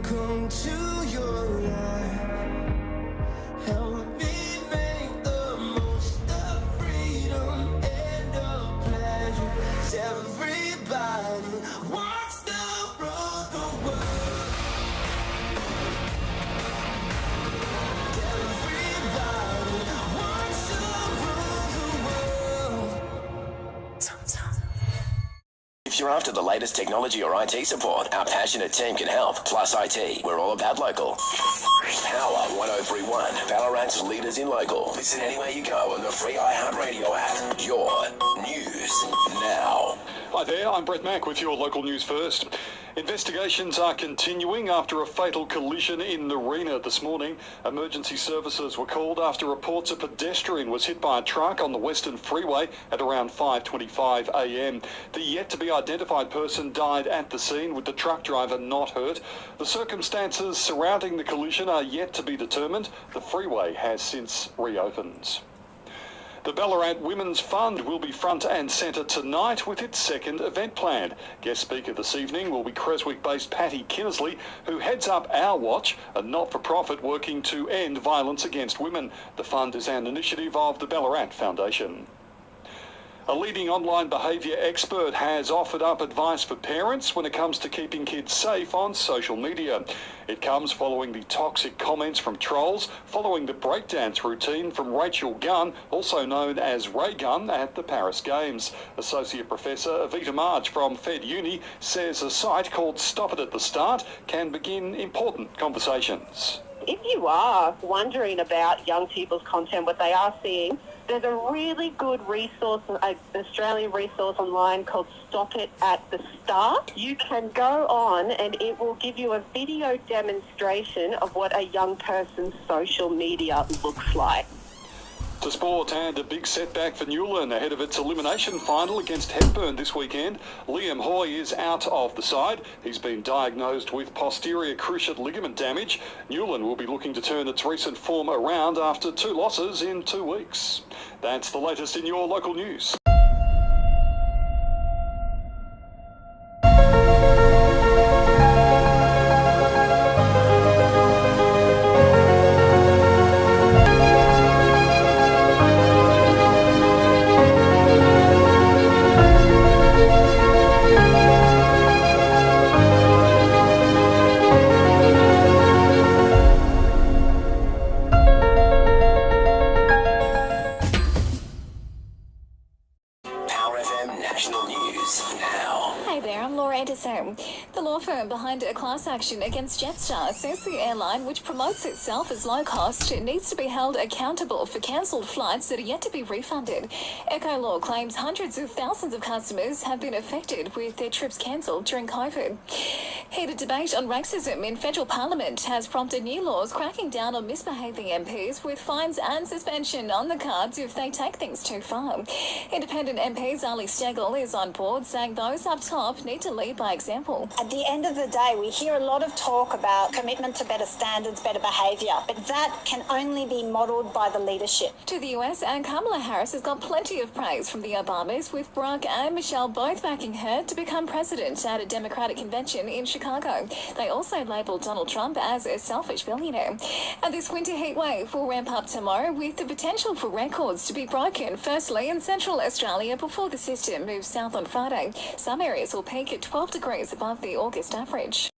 come to your life. Help me make the most of freedom and of pleasure. 'Cause everybody wants to rule the world. Everybody wants to rule the world. If you're after the latest technology or IT support, our passionate team can help. Plus IT, we're all about local. Power 103.1, Ballarat's leaders in local. Listen anywhere you go on the free iHeartRadio app. Your news now. Hi there, I'm Mack with your local news first. Investigations are continuing after a fatal collision in Narina this morning. Emergency services were called after reports a pedestrian was hit by a truck on the Western Freeway at around 5:25 a.m. The yet-to-be-identified person died at the scene, with the truck driver not hurt. The circumstances surrounding the collision are yet to be determined. The freeway has since reopened. The Ballarat Women's Fund will be front and centre tonight with its second event planned. Guest speaker this evening will be Creswick-based Patty Kinnersley, who heads up Our Watch, a not-for-profit working to end violence against women. The fund is an initiative of the Ballarat Foundation. A leading online behaviour expert has offered up advice for parents when it comes to keeping kids safe on social media. It comes following the toxic comments from trolls following the breakdance routine from Rachel Gunn, also known as Ray Gunn, at the Paris Games. Associate Professor Avita March from Fed Uni says a site called Stop It at the Start can begin important conversations. If you are wondering about young people's content, what they are seeing, there's a really good resource, an Australian resource online called Stop It at the Start. You can go on and it will give you a video demonstration of what a young person's social media looks like. To sport, and a big setback for Newland ahead of its elimination final against Hepburn this weekend. Liam Hoy is out of the side. He's been diagnosed with posterior cruciate ligament damage. Newland will be looking to turn its recent form around after 2 losses in 2 weeks. That's the latest in your local news. Enderson. The law firm behind a class action against Jetstar says the airline, which promotes itself as low cost, needs to be held accountable for cancelled flights that are yet to be refunded. Echo Law claims hundreds of thousands of customers have been affected with their trips cancelled during COVID. Heated debate on racism in federal parliament has prompted new laws cracking down on misbehaving MPs, with fines and suspension on the cards if they take things too far. Independent MP Zali Stegel is on board, saying those up top need to lead by example. At the end of the day, we hear a lot of talk about commitment to better standards, better behaviour, but that can only be modelled by the leadership. To the US, and Kamala Harris has got plenty of praise from the Obamas, with Barack and Michelle both backing her to become president at a Democratic convention in Chicago. They also labelled Donald Trump as a selfish billionaire. And this winter heat wave will ramp up tomorrow, with the potential for records to be broken, firstly in central Australia before the system moves south on Friday. Some areas will peak at 12 degrees above the August average.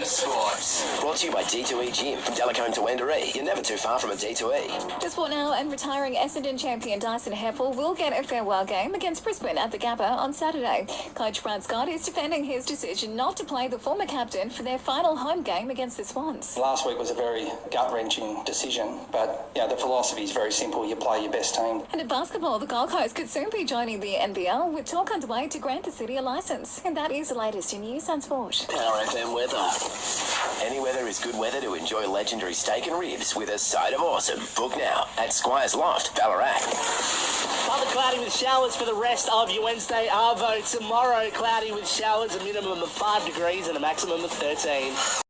Sports. Brought to you by D2E Gym. From Delacombe to Wendouree, you're never too far from a D2E. To sport now, and retiring Essendon champion Dyson Heppel will get a farewell game against Brisbane at the Gabba on Saturday. Coach Brad Scott is defending his decision not to play the former captain for their final home game against the Swans. Last week was a very gut-wrenching decision, but the philosophy is very simple. You play your best team. And in basketball, the Gold Coast could soon be joining the NBL, with talk underway to grant the city a licence. And that is the latest in news and sport. Power FM weather. Any weather is good weather. weather to enjoy legendary steak and ribs with a side of awesome. Book now at Squires Loft, Ballarat. Partly cloudy with showers for the rest of your Wednesday arvo. Tomorrow, cloudy with showers, a minimum of 5 degrees and a maximum of 13.